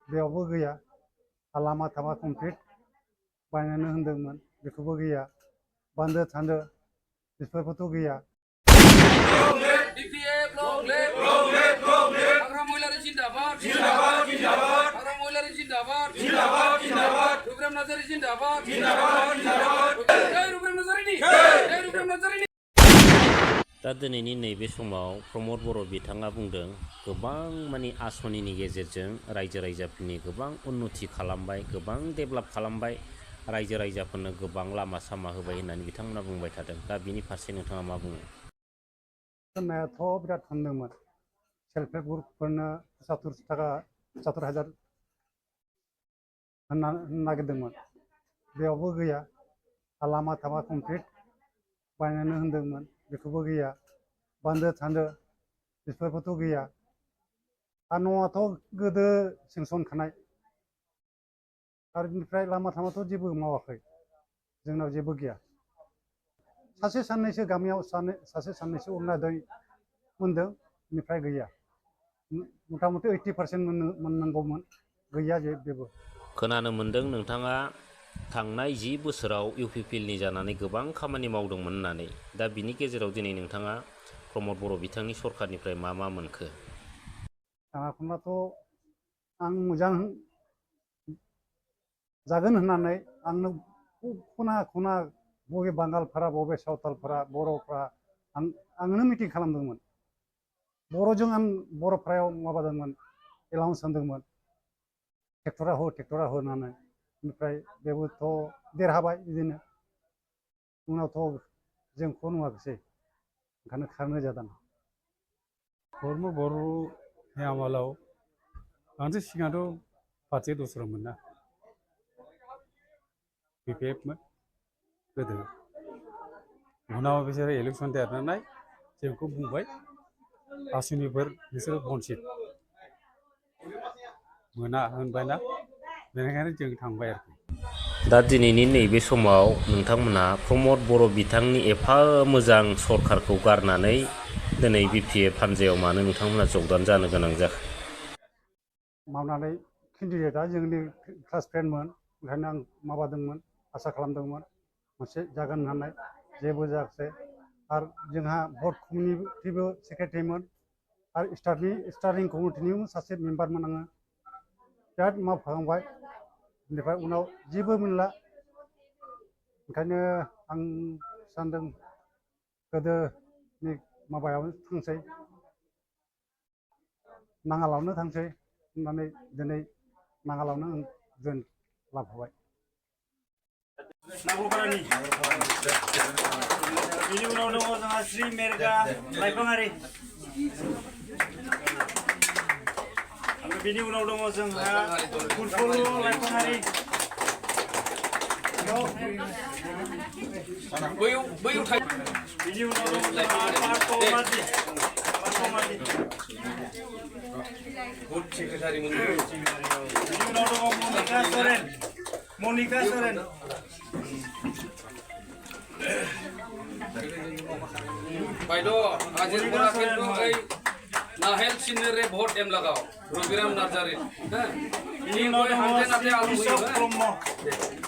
बेयावबो गैया लामा थामा कमप्लिट बानायनो होन्दोंमोन बेखौबो गैया बान्दो थान्दो बेफोरबोथ' गैया दा दिनैनि नैबे समाव प्रमद बर' बिथाङा बुंदों गोबां माने आसनिनि गेजेरजों रायजो राजाफोरनि गोबां उन्नति खालामबाय गोबां डेभेलप खालामबाय रायजो राजाफोरनो गोबां लामा सामा होबाय होननानै बिथांमोना बुंबाय थादों दा बिनि फारसे नोंथाङा मा बुङो? होननायाथ' बिराद होनदोंमोन सेल्फ हेल्प ग्रुपफोरनो 75,000 होननो नागिरदोंमोन बेयावबो गैया लामा थामा कमप्लिट बानायनो होन्दोंमोन बेखौबो गैया बान्दो थान्दो बेफोरबोथ' गैया आरो न'आथ' गोदो सेंसनखानाय आरो बिनिफ्राय लामा थामाथ' जेबो मावाखै जोंनाव जेबो गैया सासे सानैसो गामियाव सासे सानैसो अरुणोदय मोनदों बेनिफ्राय गैया मथा मथि 80% मोननांगौमोन गैया जेबो खोनानो मोन्दों नोंथाङा थांनाय 10 बोसोराव इउपिपिएलनि जानानै गोबां खामानि मावदोंमोन होननानै दा बिनि गेजेराव दिनै नोंथाङा प्रमद बर' बिथांनि सरखारनिफ्राय मा मोनखो? थाङाखौथ' आं मोजां जागोन होननानै आंनो खना खना बबे बांगालफोरा बबे सावथालफोरा बर'फ्रा आंनो मिटिं खालामदोंमोन बर'जों आं बर'फ्रायाव माबादोंमोन एलाउन्स होन्दोंमोन ट्रेक्टरा हो होननानै ओमफ्राय बेबोथ' देरहाबाय बिदिनो उनावथ' जोंखौ नुवाखिसै ओंखायनो खारनाय जादों। प्रमद बर'नि आमोलाव आंथ' सिगांथ' पार्टिया दस्रामोन ना पिपिएफमोन गोदो उनाव बिसोरो इलेक्सन देरनानै जोंखौ बुंबाय आसनिफोर बिसोरो बनसित मोना होनबायना बेनिखायनो जों थांबाय आरोखि दा दिनैनि नैबे समाव नोंथांमोना प्रमद बर' बिथांनि एफा मोजां सरखारखौ गारनानै दिनै बिपिएफ हान्जायाव मानो नोंथांमोना जगदान जानो गोनां जाखो? मावनानै केन्डिडेटआ जोंनि क्लास फ्रेन्डमोन ओंखायनो आं माबादोंमोन आसा खालामदोंमोन मोनसे जागोन होननानै जेबो जायाखिसै आरो जोंहा भट कमिटिबो सेक्रेटारिमोन आरो स्टारिं कमिटिनिबो सासे मेम्बारमोन आङो बिराद मावफालांबाय बेनिफ्राय उनाव जेबो मोनला ओंखायनो आं सानदों गोदोनि माबायावनो थांसै नाङालावनो थांसै होननानै दिनै नाङालावनो जों लाबोबाय। बिनि उनाव दङ जोंहा श्री मेरगा लाइफाङारि बिनि उनाव दङ जोंहा फुटबल लाइफाङारि बिनि उनाव दङ जोंहा पार्थमार्टि बुथ सेक्रेटारि बिनि उनाव दङ मनिका सोरेन बायद' हाजिर बरा खिन्थु ओइ नाहेल सिनरे भट एम लागाव रबिराम नार्जारि बिनि उनाव दङ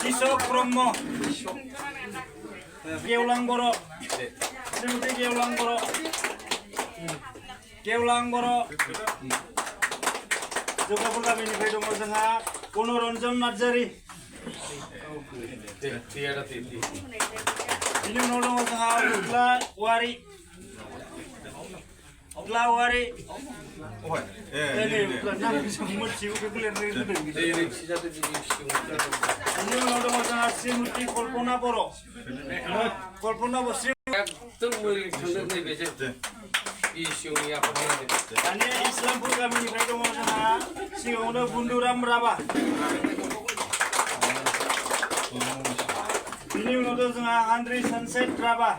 किशक ब्रह्म गेवलां बर' श्रीमती गेवलां बर' जगापुर गामिनिफ्राय दङ जोंहा मनरन्जन नार्जारि बिनि उनाव दङ जोंहा उज्ला औवारि बिनि उनाव दङ जोंहा श्रीमती कल्पना बर' दानिया इस्लामपुर गामिनिफ्राय दङ जोंहा सिगाङावनो बुन्दुराम राभा बिनि उनाव दं जोंहा हानद्रि सानसेट राभा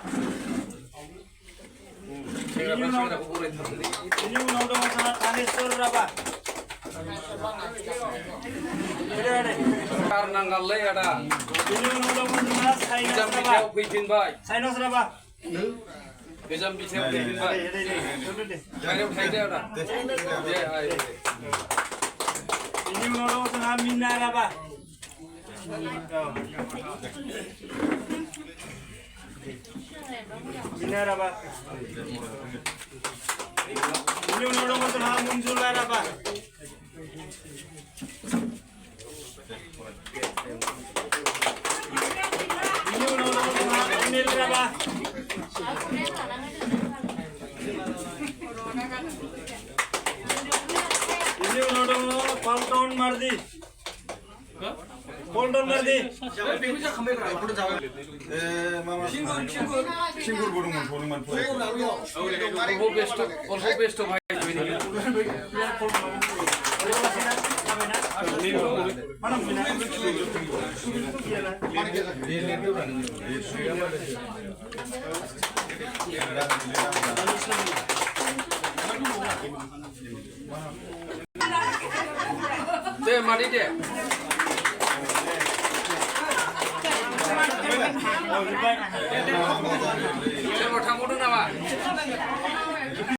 बिनि उनाव दङ जोंहा थानेश्वर राभा नांगाललै आदा बिनि उनाव दङ जोंहा साइनस राभा गोजाम बिथायाव फैफिनबाय गारियाव थाहैदो आदा बिनि Ini menolong tengah minar apa? Minar apa? Ini menolong tengah muncul apa? Ini menolong tengah email apa? Ini menolong Polton Mardi. Polton Mardi. 친구를 보는 만 보내. All best भाई deh mari deh Oh,